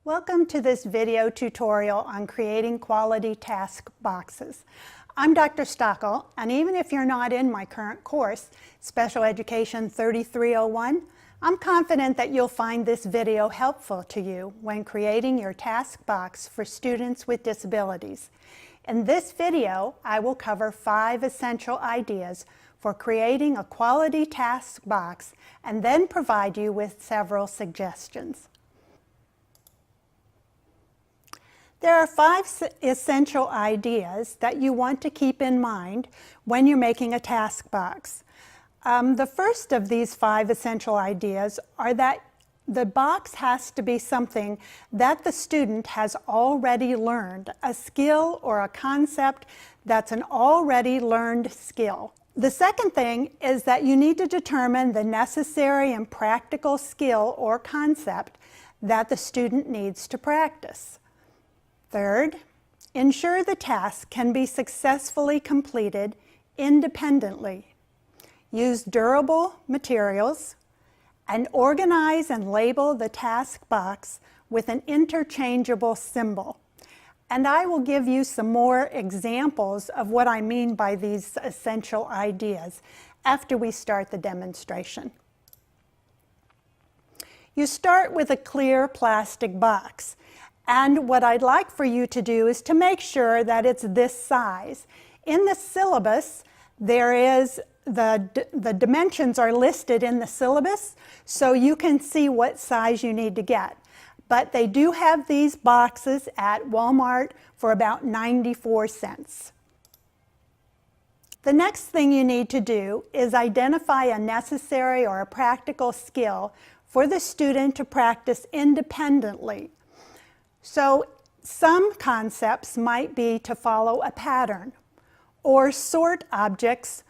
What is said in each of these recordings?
Welcome to this video tutorial on creating quality task boxes. I'm Dr. Stockall, and even if you're not in my current course, Special Education 3301, I'm confident that you'll find this video helpful to you when creating your task box for students with disabilities. In this video, I will cover 5 essential ideas for creating a quality task box and then provide you with several suggestions. There are 5 essential ideas that you want to keep in mind when you're making a task box. The first of these 5 essential ideas are that the box has to be something that the student has already learned, a skill or a concept that's an already learned skill. The second thing is that you need to determine the necessary and practical skill or concept that the student needs to practice. Third, ensure the task can be successfully completed independently. Use durable materials and organize and label the task box with an interchangeable symbol. And I will give you some more examples of what I mean by these essential ideas after we start the demonstration. You start with a clear plastic box. And what I'd like for you to do is to make sure that it's this size. In the syllabus, the dimensions are listed in the syllabus, so you can see what size you need to get. But they do have these boxes at Walmart for about 94 cents. The next thing you need to do is identify a necessary or a practical skill for the student to practice independently. So some concepts might be to follow a pattern or sort objects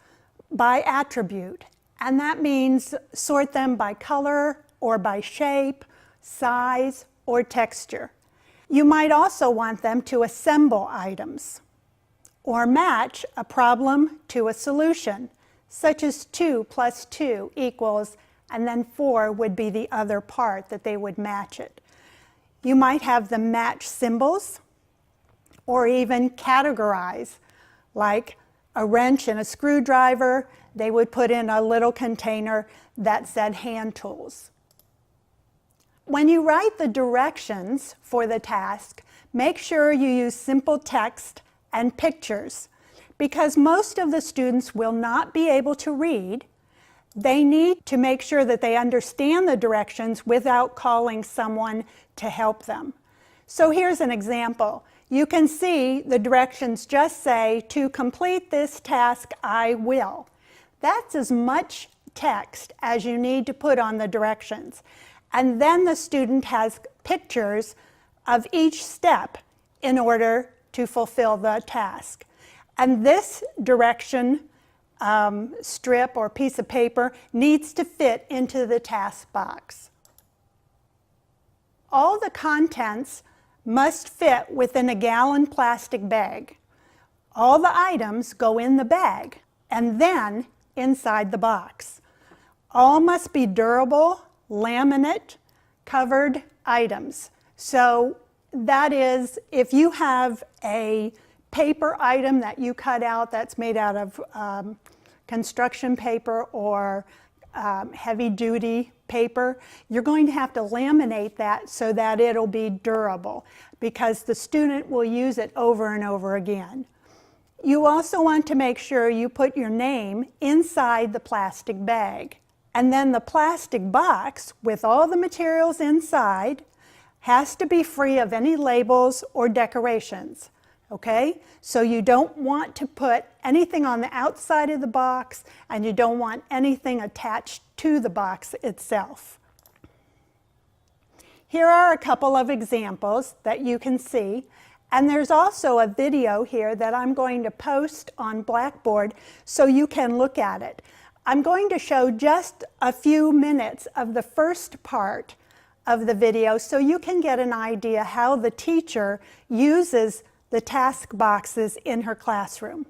by attribute, and that means sort them by color or by shape, size, or texture. You might also want them to assemble items or match a problem to a solution, such as 2 plus 2 equals, and then 4 would be the other part that they would match it. You might have them match symbols or even categorize, like a wrench and a screwdriver. They would put in a little container that said hand tools. When you write the directions for the task, make sure you use simple text and pictures, because most of the students will not be able to read. They need to make sure that they understand the directions without calling someone to help them. So here's an example. You can see the directions just say, "To complete this task, I will." That's as much text as you need to put on the directions. And then the student has pictures of each step in order to fulfill the task. And this direction strip or piece of paper needs to fit into the task box. All the contents must fit within a gallon plastic bag. All the items go in the bag and then inside the box. All must be durable, laminate, covered items. So that is, if you have a paper item that you cut out that's made out of construction paper or heavy-duty paper, you're going to have to laminate that so that it'll be durable, because the student will use it over and over again. You also want to make sure you put your name inside the plastic bag. And then the plastic box with all the materials inside has to be free of any labels or decorations. Okay, so you don't want to put anything on the outside of the box, and you don't want anything attached to the box itself. Here are a couple of examples that you can see, and there's also a video here that I'm going to post on Blackboard so you can look at it. I'm going to show just a few minutes of the first part of the video so you can get an idea how the teacher uses the task boxes in her classroom.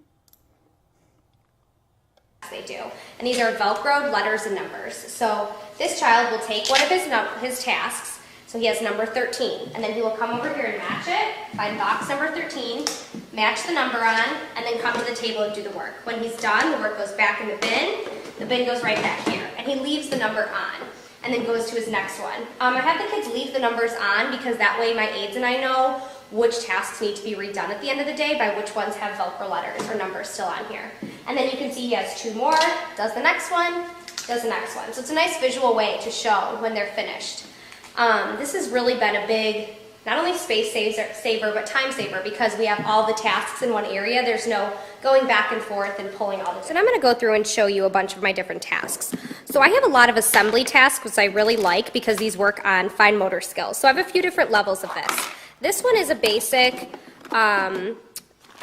They do, and these are Velcroed letters and numbers. So this child will take one of his tasks, So he has number 13, and then he will come over here and match it, find box number 13, match the number on, and then come to the table and do the work. When he's done, the work goes back in the bin goes right back here, and he leaves the number on, and then goes to his next one. I have the kids leave the numbers on because that way my aides and I know which tasks need to be redone at the end of the day by which ones have Velcro letters or numbers still on here. And then you can see he has 2 more, does the next one, does the next one. So it's a nice visual way to show when they're finished. This has really been a big, not only space saver, but time saver because we have all the tasks in one area. There's no going back and forth and pulling all this. And I'm going to go through and show you a bunch of my different tasks. So I have a lot of assembly tasks, which I really like because these work on fine motor skills. So I have a few different levels of this. This one is a basic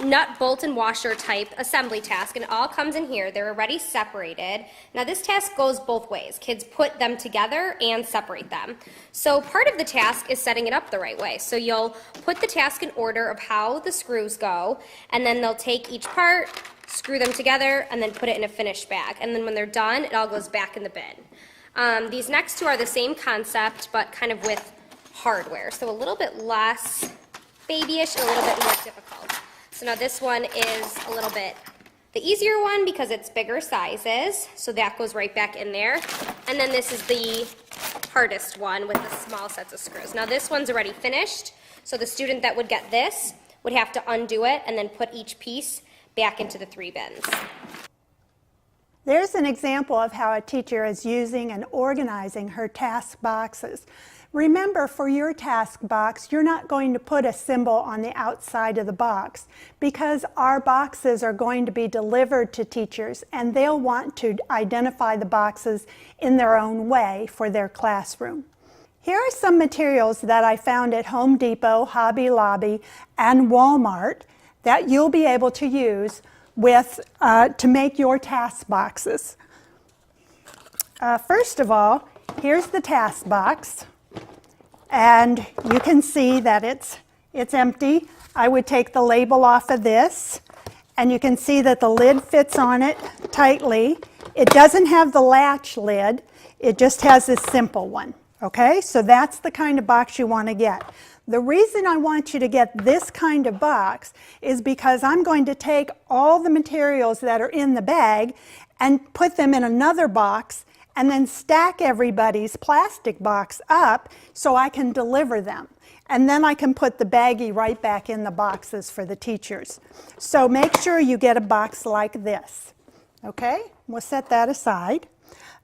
nut, bolt, and washer type assembly task, and it all comes in here. They're already separated. Now this task goes both ways. Kids put them together and separate them. So part of the task is setting it up the right way. So you'll put the task in order of how the screws go, and then they'll take each part, screw them together, and then put it in a finished bag. And then when they're done, it all goes back in the bin. These next two are the same concept, but kind of with hardware. So a little bit less babyish and a little bit more difficult. So now this one is a little bit the easier one because it's bigger sizes, so that goes right back in there. And then this is the hardest one with the small sets of screws. Now this one's already finished, so the student that would get this would have to undo it and then put each piece back into the 3 bins. There's an example of how a teacher is using and organizing her task boxes. Remember, for your task box, you're not going to put a symbol on the outside of the box because our boxes are going to be delivered to teachers and they'll want to identify the boxes in their own way for their classroom. Here are some materials that I found at Home Depot, Hobby Lobby, and Walmart that you'll be able to use with, to make your task boxes. First of all, here's the task box. And you can see that it's empty. I would take the label off of this, and you can see that the lid fits on it tightly. It doesn't have the latch lid, it just has this simple one, okay? So that's the kind of box you want to get. The reason I want you to get this kind of box is because I'm going to take all the materials that are in the bag and put them in another box and then stack everybody's plastic box up so I can deliver them. And then I can put the baggie right back in the boxes for the teachers. So make sure you get a box like this. Okay, we'll set that aside.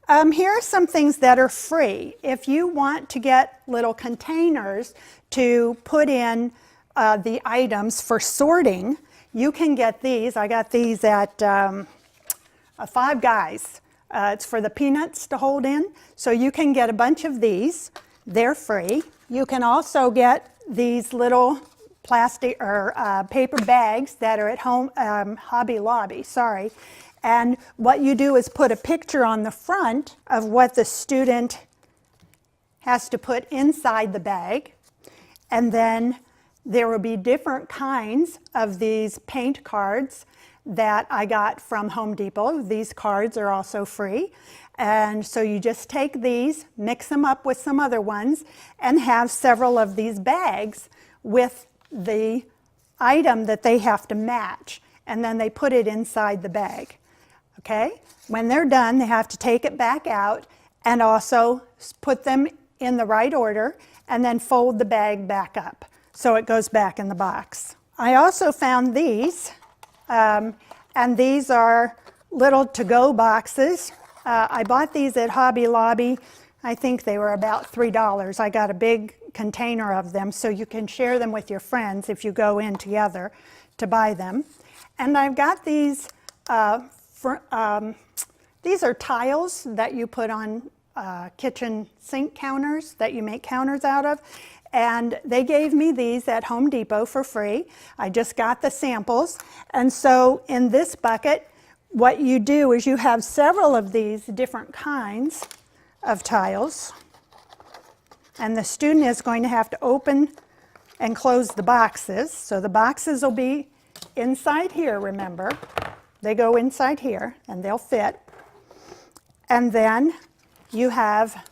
Here are some things that are free. If you want to get little containers to put in the items for sorting, you can get these. I got these at Five Guys. It's for the peanuts to hold in, so you can get a bunch of these. They're free. You can also get these little plastic or paper bags that are at home, Hobby Lobby, sorry. And what you do is put a picture on the front of what the student has to put inside the bag, and then there will be different kinds of these paint cards that I got from Home Depot. These cards are also free. And so you just take these, mix them up with some other ones, and have several of these bags with the item that they have to match. And then they put it inside the bag. Okay? When they're done, they have to take it back out and also put them in the right order and then fold the bag back up so it goes back in the box. I also found these. And these are little to-go boxes. I bought these at Hobby Lobby. I think they were about $3. I got a big container of them so you can share them with your friends if you go in together to buy them. And I've got these, these are tiles that you put on kitchen sink counters that you make counters out of. And they gave me these at Home Depot for free. I just got the samples. And so in this bucket, what you do is you have several of these different kinds of tiles. And the student is going to have to open and close the boxes. So the boxes will be inside here, remember. They go inside here and they'll fit. And then you have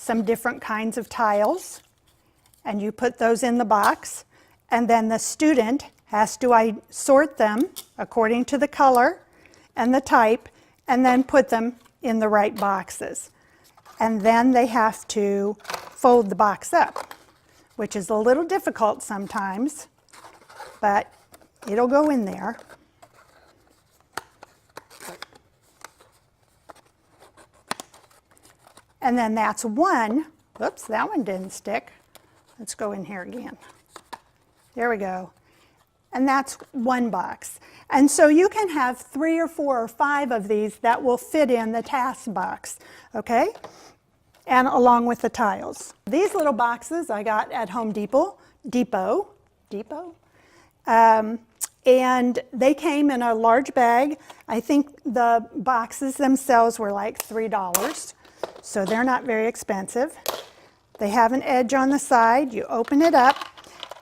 some different kinds of tiles, and you put those in the box, and then the student has to sort them according to the color and the type, and then put them in the right boxes. And then they have to fold the box up, which is a little difficult sometimes, but it'll go in there. And then that's one. Oops, that one didn't stick. Let's go in here again. There we go. And that's one box. And so you can have 3 or 4 or 5 of these that will fit in the task box, okay? And along with the tiles. These little boxes I got at Home Depot. And they came in a large bag. I think the boxes themselves were like $3, so they're not very expensive. They have an edge on the side. You open it up,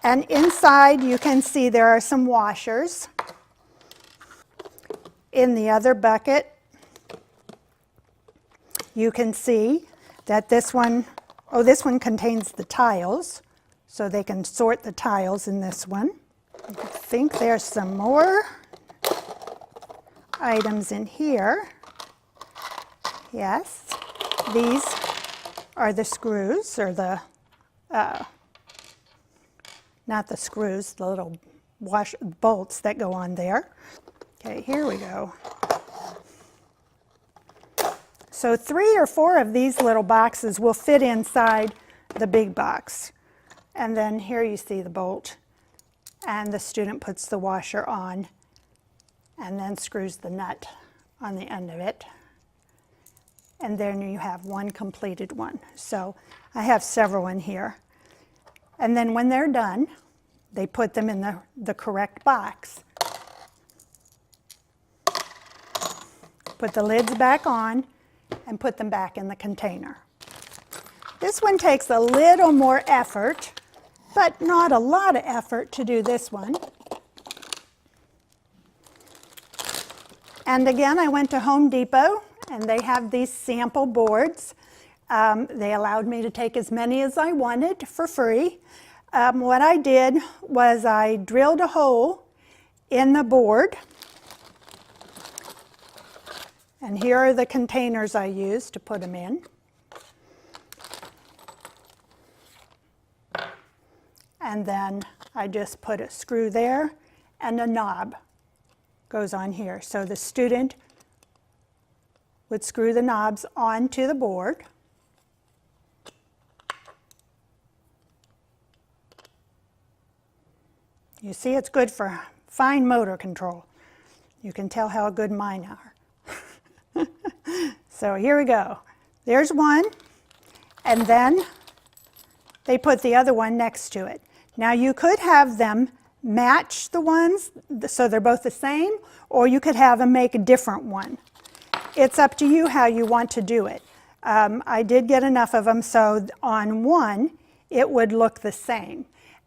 and inside you can see there are some washers. In the other bucket, you can see that this one contains the tiles, so they can sort the tiles in this one. I think there's some more items in here. Yes, these are the screws, or the, not the screws, the little bolts that go on there. Okay, here we go. So 3 or 4 of these little boxes will fit inside the big box. And then here you see the bolt. And the student puts the washer on and then screws the nut on the end of it. And then you have one completed one. So I have several in here. And then when they're done, they put them in the correct box. Put the lids back on and put them back in the container. This one takes a little more effort, but not a lot of effort to do this one. And again, I went to Home Depot, and they have these sample boards. They allowed me to take as many as I wanted for free. What I did was I drilled a hole in the board. And here are the containers I used to put them in. And then I just put a screw there, and a knob goes on here. So the student would screw the knobs onto the board. You see, it's good for fine motor control. You can tell how good mine are. So here we go. There's one, and then they put the other one next to it. Now you could have them match the ones so they're both the same, or you could have them make a different one. It's up to you how you want to do it. I did get enough of them so on one it would look the same.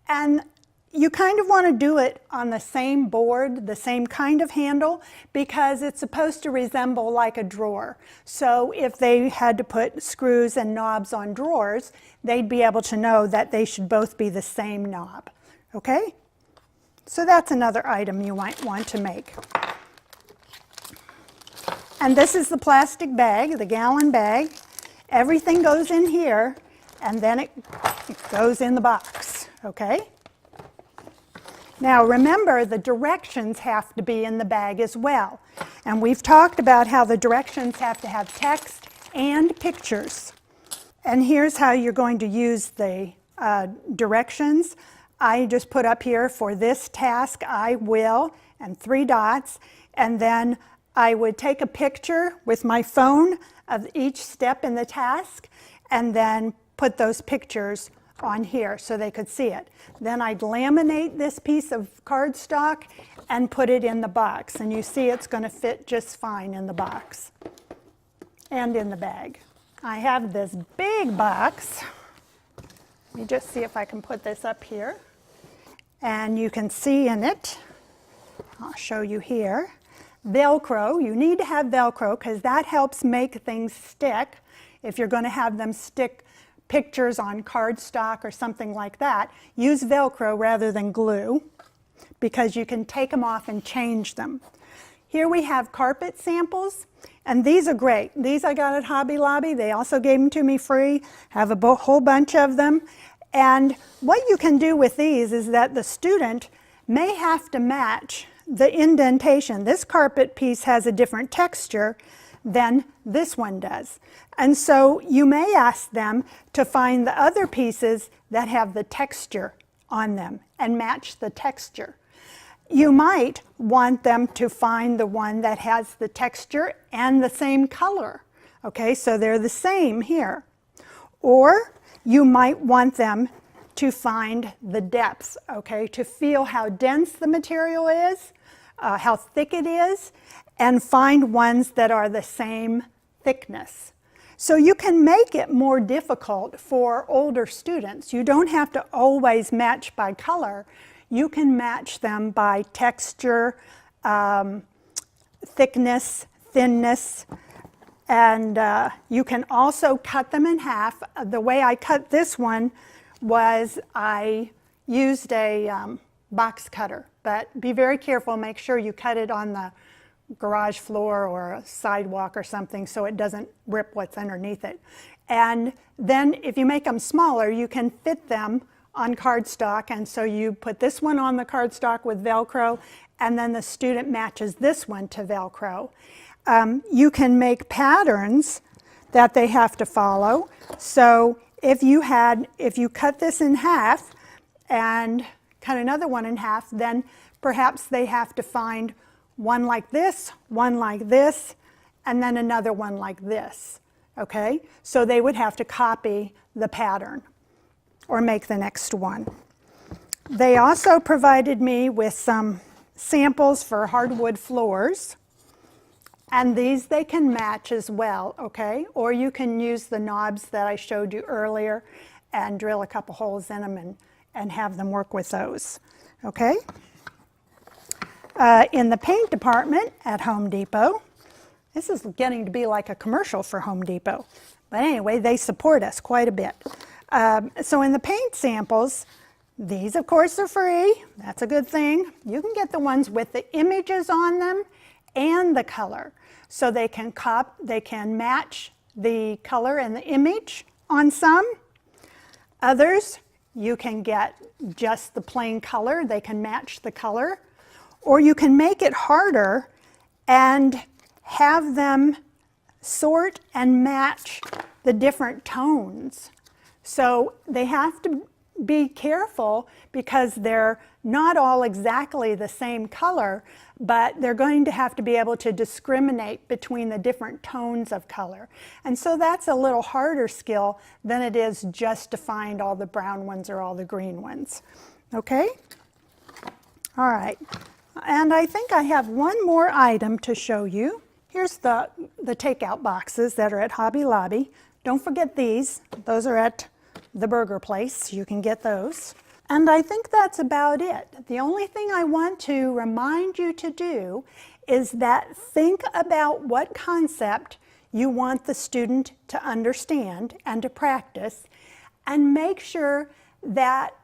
And you kind of want to do it on the same board, the same kind of handle, because it's supposed to resemble like a drawer. So if they had to put screws and knobs on drawers, they'd be able to know that they should both be the same knob. Okay? So that's another item you might want to make. And this is the plastic bag, the gallon bag. Everything goes in here, and then it goes in the box. Okay? Now remember, the directions have to be in the bag as well. And we've talked about how the directions have to have text and pictures. And here's how you're going to use the directions. I just put up here, for this task I will, and 3 dots. And then I would take a picture with my phone of each step in the task, and then put those pictures on here so they could see it. Then I'd laminate this piece of cardstock and put it in the box. And you see it's going to fit just fine in the box and in the bag. I have this big box. Let me just see if I can put this up here. And you can see in it, I'll show you here, Velcro. You need to have Velcro because that helps make things stick if you're going to have them stick pictures on cardstock or something like that, use Velcro rather than glue, because you can take them off and change them. Here we have carpet samples, and these are great. These I got at Hobby Lobby. They also gave them to me free. Have a whole bunch of them. And what you can do with these is that the student may have to match the indentation. This carpet piece has a different texture than this one does. And so you may ask them to find the other pieces that have the texture on them and match the texture. You might want them to find the one that has the texture and the same color. Okay, so they're the same here. Or you might want them to find the depth, okay, to feel how dense the material is, how thick it is, and find ones that are the same thickness. So you can make it more difficult for older students. You don't have to always match by color. You can match them by texture, thickness, thinness, and you can also cut them in half. The way I cut this one was I used a box cutter, but be very careful, make sure you cut it on the garage floor or a sidewalk or something so it doesn't rip what's underneath it. And then if you make them smaller, you can fit them on cardstock, and so you put this one on the cardstock with Velcro, and then the student matches this one to Velcro. You can make patterns that they have to follow. So if you cut this in half and cut another one in half, then perhaps they have to find one like this, and then another one like this, okay? So they would have to copy the pattern or make the next one. They also provided me with some samples for hardwood floors, and these they can match as well, okay? Or you can use the knobs that I showed you earlier and drill a couple holes in them and have them work with those, okay? In the paint department at Home Depot, this is getting to be like a commercial for Home Depot, but anyway, they support us quite a bit. So in the paint samples, these of course are free. That's a good thing. You can get the ones with the images on them and the color. So they can match the color and the image on some. Others, you can get just the plain color. They can match the color. Or you can make it harder and have them sort and match the different tones. So they have to be careful because they're not all exactly the same color, but they're going to have to be able to discriminate between the different tones of color. And so that's a little harder skill than it is just to find all the brown ones or all the green ones. Okay? All right. And I think I have one more item to show you. Here's the takeout boxes that are at Hobby Lobby. Don't forget these. Those are at the burger place. You can get those. And I think that's about it. The only thing I want to remind you to do is that think about what concept you want the student to understand and to practice, and make sure that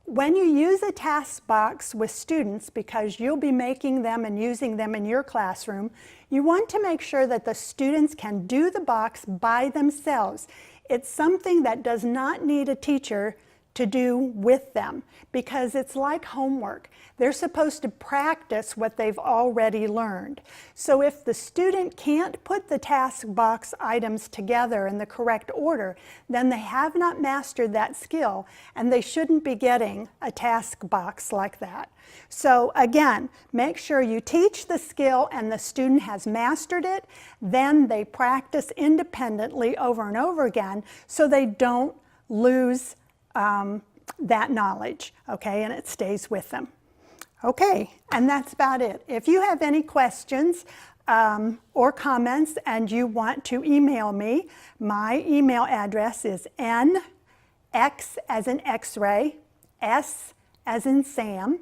when you use a task box with students, because you'll be making them and using them in your classroom, you want to make sure that the students can do the box by themselves. It's something that does not need a teacher to do with them, because it's like homework. They're supposed to practice what they've already learned. So if the student can't put the task box items together in the correct order, then they have not mastered that skill, and they shouldn't be getting a task box like that. So again, make sure you teach the skill and the student has mastered it, then they practice independently over and over again so they don't lose that knowledge, okay, and it stays with them. Okay, and that's about it. If you have any questions or comments and you want to email me, my email address is nx as in x-ray, s as in Sam,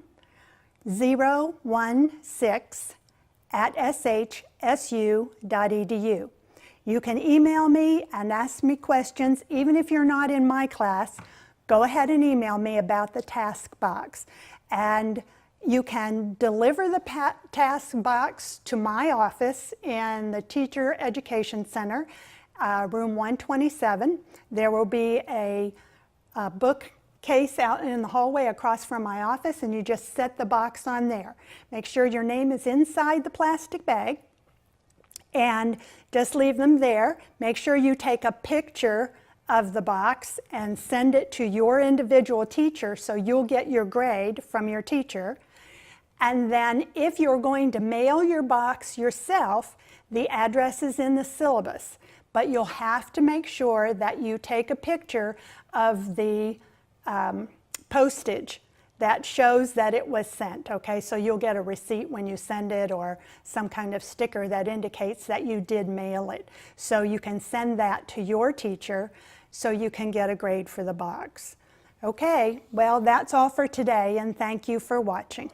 016 @shsu.edu. You can email me and ask me questions. Even if you're not in my class, go ahead and email me about the task box. And you can deliver the task box to my office in the Teacher Education Center, room 127. There will be a bookcase out in the hallway across from my office, and you just set the box on there. Make sure your name is inside the plastic bag, and just leave them there. Make sure you take a picture of the box and send it to your individual teacher so you'll get your grade from your teacher. And then if you're going to mail your box yourself, the address is in the syllabus. But you'll have to make sure that you take a picture of the postage that shows that it was sent, okay? So you'll get a receipt when you send it, or some kind of sticker that indicates that you did mail it. So you can send that to your teacher so you can get a grade for the box. Okay, well, that's all for today, and thank you for watching.